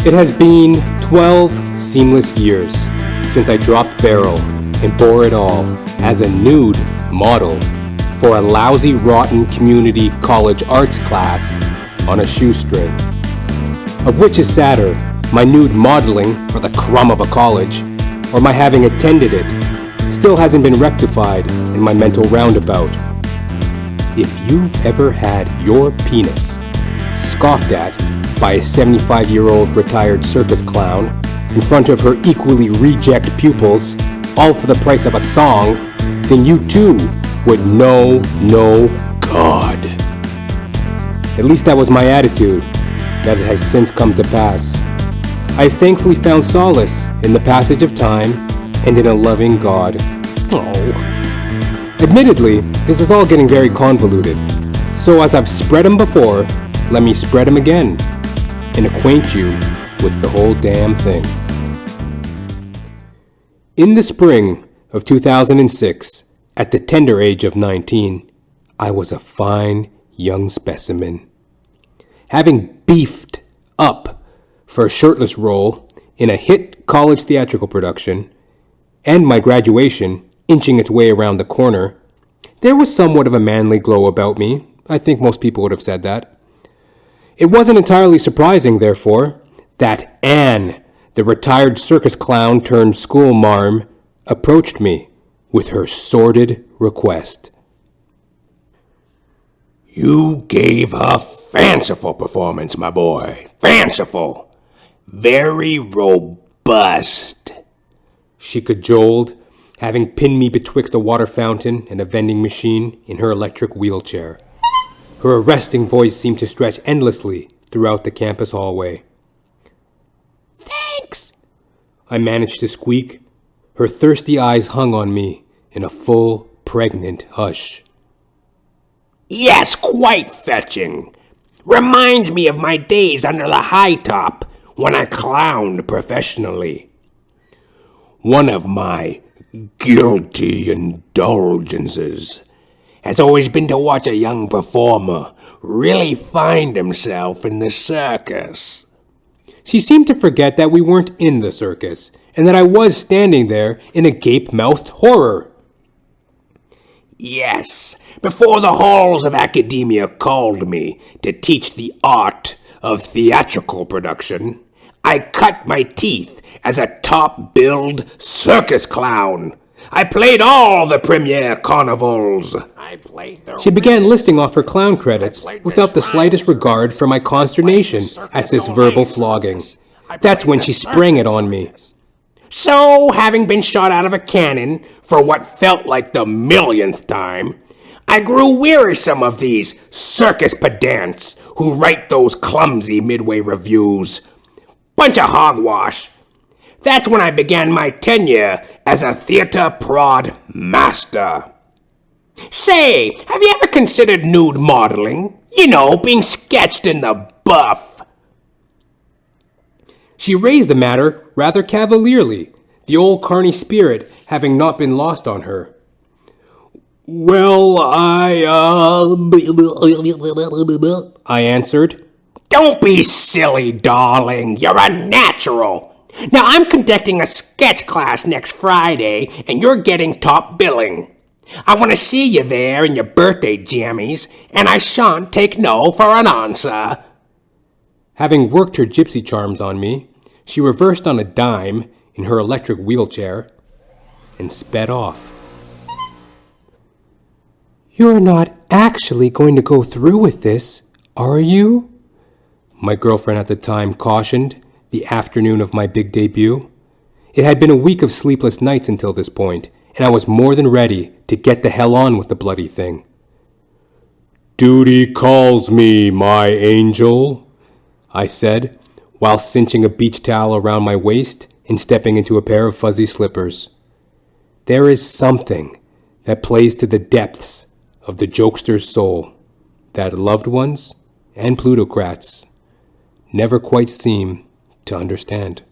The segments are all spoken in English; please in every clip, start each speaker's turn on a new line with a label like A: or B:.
A: It has been 12 seamless years since I dropped barrel and bore it all as a nude model for a lousy, rotten community college arts class on a shoestring. Of which is sadder, my nude modeling for the crumb of a college, or my having attended it, still hasn't been rectified in my mental roundabout. If you've ever had your penis scoffed at by a 75-year-old retired circus clown in front of her equally reject pupils, all for the price of a song, then you too would know no God. At least that was my attitude. That it has since come to pass. I have thankfully found solace in the passage of time and in a loving God. Admittedly, this is all getting very convoluted. So as I've spread them before, let me spread them again and acquaint you with the whole damn thing. In the spring of 2006, at the tender age of 19, I was a fine young specimen. Having beefed up for a shirtless role in a hit college theatrical production, and my graduation inching its way around the corner, there was somewhat of a manly glow about me. I think most people would have said that. It wasn't entirely surprising, therefore, that Anne, the retired circus clown turned school marm, approached me with her sordid request.
B: You gave a fanciful performance, my boy. Fanciful. Very robust.
A: She cajoled, having pinned me betwixt a water fountain and a vending machine in her electric wheelchair. Her arresting voice seemed to stretch endlessly throughout the campus hallway.
B: Thanks,
A: I managed to squeak. Her thirsty eyes hung on me in a full, pregnant hush.
B: Yes, quite fetching. Reminds me of my days under the high top when I clowned professionally. One of my guilty indulgences has always been to watch a young performer really find himself in the circus.
A: She seemed to forget that we weren't in the circus, and that I was standing there in a gape-mouthed horror.
B: Yes, before the halls of academia called me to teach the art of theatrical production, I cut my teeth as a top-billed circus clown. I played all the premiere carnivals.
A: She began listing off her clown credits without the slightest regard for my consternation at this verbal flogging. That's when she sprang it on me.
B: So, having been shot out of a cannon for what felt like the millionth time, I grew wearisome of these circus pedants who write those clumsy midway reviews. Bunch of hogwash. That's when I began my tenure as a theater prod master. Say, have you ever considered nude modeling? You know, being sketched in the buff.
A: She raised the matter rather cavalierly, the old carny spirit having not been lost on her. Well, I answered.
B: Don't be silly, darling. You're a natural. Now, I'm conducting a sketch class next Friday, and you're getting top billing. I want to see you there in your birthday jammies, and I shan't take no for an answer.
A: Having worked her gypsy charms on me, she reversed on a dime in her electric wheelchair and sped off. You're not actually going to go through with this, are you? My girlfriend at the time cautioned, the afternoon of my big debut. It had been a week of sleepless nights until this point, and I was more than ready to get the hell on with the bloody thing. Duty calls me, my angel, I said, while cinching a beach towel around my waist and stepping into a pair of fuzzy slippers. There is something that plays to the depths of the jokester's soul that loved ones and plutocrats never quite seem to understand.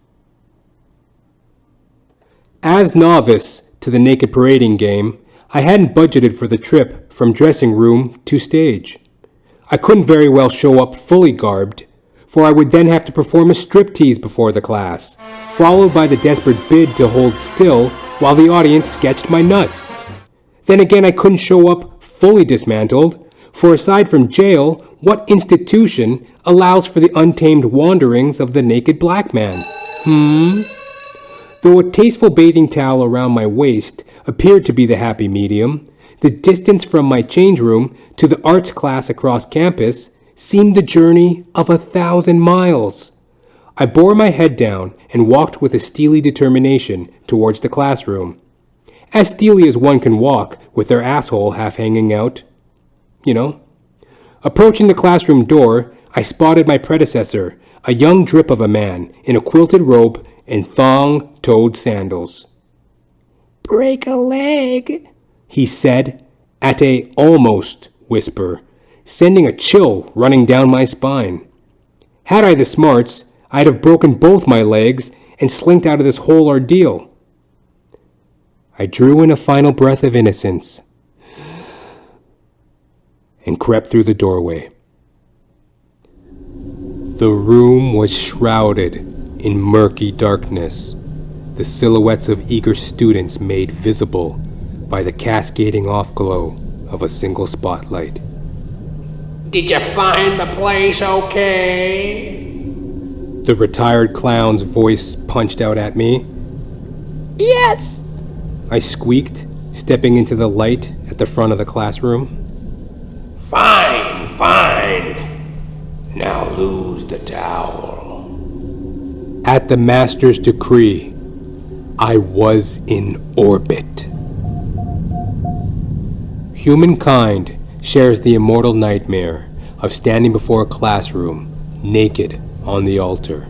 A: As novice to the naked parading game, I hadn't budgeted for the trip from dressing room to stage. I couldn't very well show up fully garbed for I would then have to perform a striptease before the class, followed by the desperate bid to hold still while the audience sketched my nuts. Then again, I couldn't show up fully dismantled, for aside from jail, what institution allows for the untamed wanderings of the naked black man? Though a tasteful bathing towel around my waist appeared to be the happy medium, the distance from my change room to the arts class across campus seemed the journey of 1,000 miles. I bore my head down and walked with a steely determination towards the classroom. As steely as one can walk with their asshole half hanging out. You know. Approaching the classroom door, I spotted my predecessor, a young drip of a man in a quilted robe and thong-toed sandals.
B: Break a leg,
A: he said at a almost whisper, sending a chill running down my spine. Had I the smarts, I'd have broken both my legs and slinked out of this whole ordeal. I drew in a final breath of innocence and crept through the doorway. The room was shrouded in murky darkness, the silhouettes of eager students made visible by the cascading off-glow of a single spotlight.
B: Did you find the place okay?
A: The retired clown's voice punched out at me.
B: Yes,
A: I squeaked, stepping into the light at the front of the classroom.
B: Fine. Now lose the towel.
A: At the master's decree, I was in orbit. Humankind shares the immortal nightmare of standing before a classroom, naked on the altar.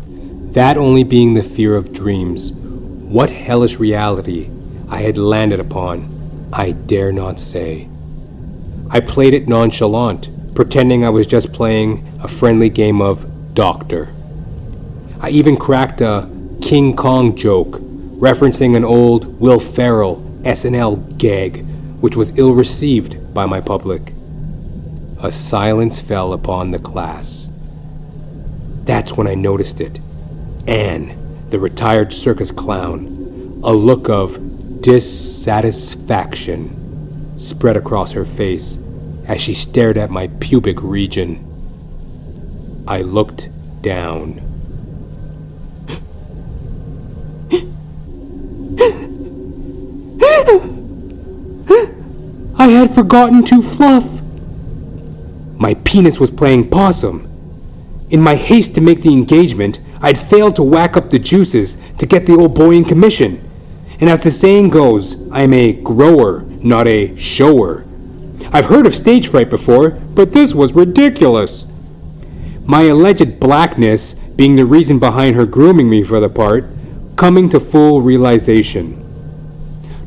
A: That only being the fear of dreams, what hellish reality I had landed upon, I dare not say. I played it nonchalant, pretending I was just playing a friendly game of doctor. I even cracked a King Kong joke, referencing an old Will Ferrell SNL gag, which was ill-received by my public. A silence fell upon the class. That's when I noticed it. Anne, the retired circus clown, a look of dissatisfaction spread across her face as she stared at my pubic region. I looked down. I had forgotten to fluff. My penis was playing possum. In my haste to make the engagement, I'd failed to whack up the juices to get the old boy in commission. And as the saying goes, I'm a grower, not a shower. I've heard of stage fright before, but this was ridiculous. My alleged blackness being the reason behind her grooming me for the part, coming to full realization.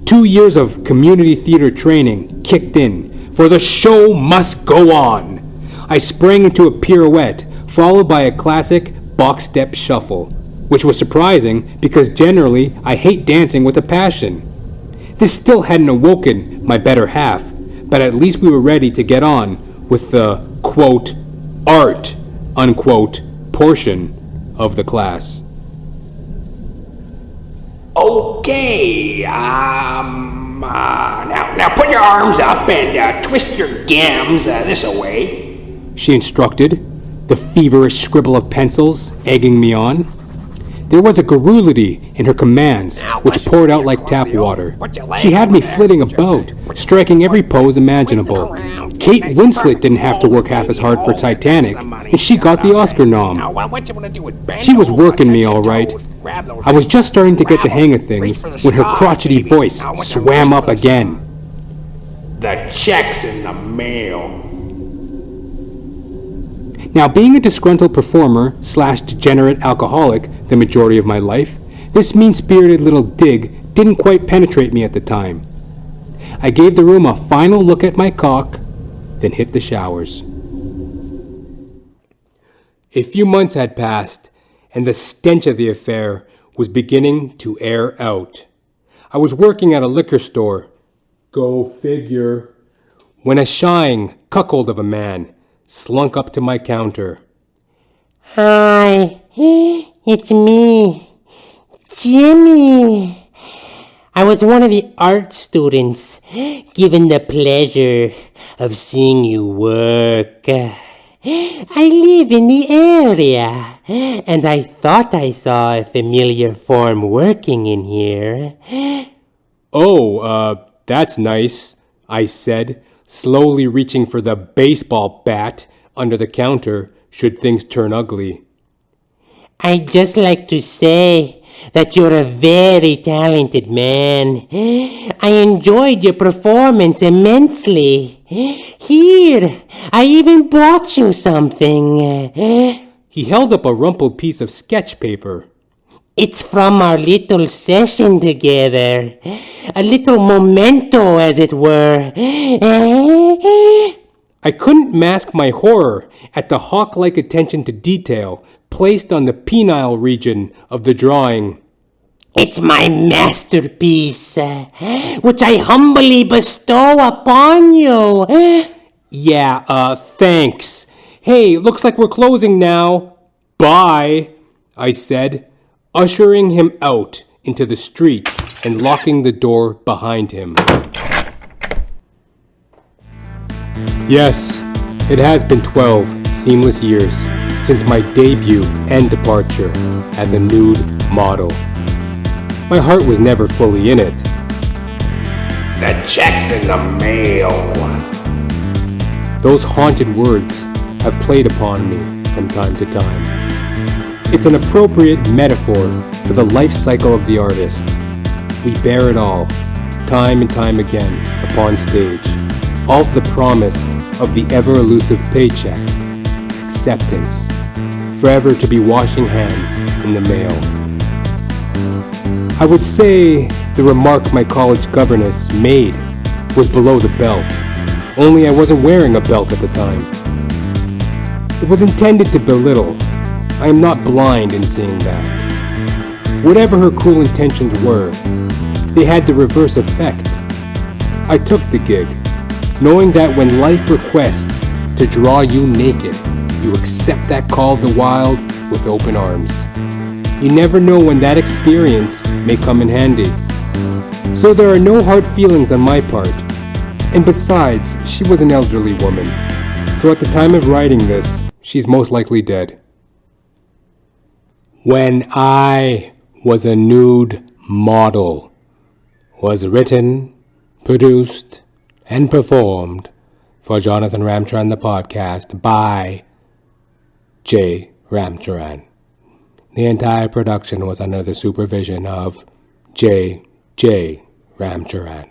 A: 2 years of community theater training kicked in, for the show must go on. I sprang into a pirouette, followed by a classic box step shuffle, which was surprising because generally I hate dancing with a passion. This still hadn't awoken my better half, but at least we were ready to get on with the, quote, art, unquote, portion of the class.
B: Okay, now put your arms up and twist your gams this away,
A: she instructed, the feverish scribble of pencils egging me on. There was a garrulity in her commands, which poured out like tap water. She had me flitting about, striking every pose imaginable. Kate Winslet didn't have to work half as hard for Titanic, and she got the Oscar nom. She was working me all right. I was just starting to get the hang of things when her crotchety voice swam up again.
B: The check's in the mail.
A: Now, being a disgruntled performer / degenerate alcoholic the majority of my life, this mean-spirited little dig didn't quite penetrate me at the time. I gave the room a final look at my cock, then hit the showers. A few months had passed, and the stench of the affair was beginning to air out. I was working at a liquor store, go figure, when a shying cuckold of a man slunk up to my counter.
C: Hi, it's me, Jimmy. I was one of the art students, given the pleasure of seeing you work. I live in the area, and I thought I saw a familiar form working in here.
A: Oh, that's nice, I said, slowly reaching for the baseball bat under the counter should things turn ugly.
C: I'd just like to say that you're a very talented man. I enjoyed your performance immensely. Here, I even brought you something.
A: He held up a rumpled piece of sketch paper.
C: It's from our little session together. A little memento, as it were.
A: I couldn't mask my horror at the hawk-like attention to detail placed on the penile region of the drawing.
C: It's my masterpiece, which I humbly bestow upon you.
A: Yeah, thanks. Hey, looks like we're closing now. Bye, I said, ushering him out into the street and locking the door behind him. Yes, it has been 12 seamless years since my debut and departure as a nude model. My heart was never fully in it.
B: The check's in the mail.
A: Those haunted words have played upon me from time to time. It's an appropriate metaphor for the life cycle of the artist. We bear it all, time and time again, upon stage. All for the promise of the ever-elusive paycheck, acceptance, forever to be washing hands in the mail. I would say the remark my college governess made was below the belt, only I wasn't wearing a belt at the time. It was intended to belittle. I am not blind in seeing that. Whatever her cruel intentions were, they had the reverse effect. I took the gig, knowing that when life requests to draw you naked, you accept that call of the wild with open arms. You never know when that experience may come in handy. So there are no hard feelings on my part. And besides, she was an elderly woman. So at the time of writing this, she's most likely dead. When I Was a Nude Model was written, produced, and performed for Jonathan Ramcharan the podcast by J. Ramcharan. The entire production was under the supervision of J. Ramcharan.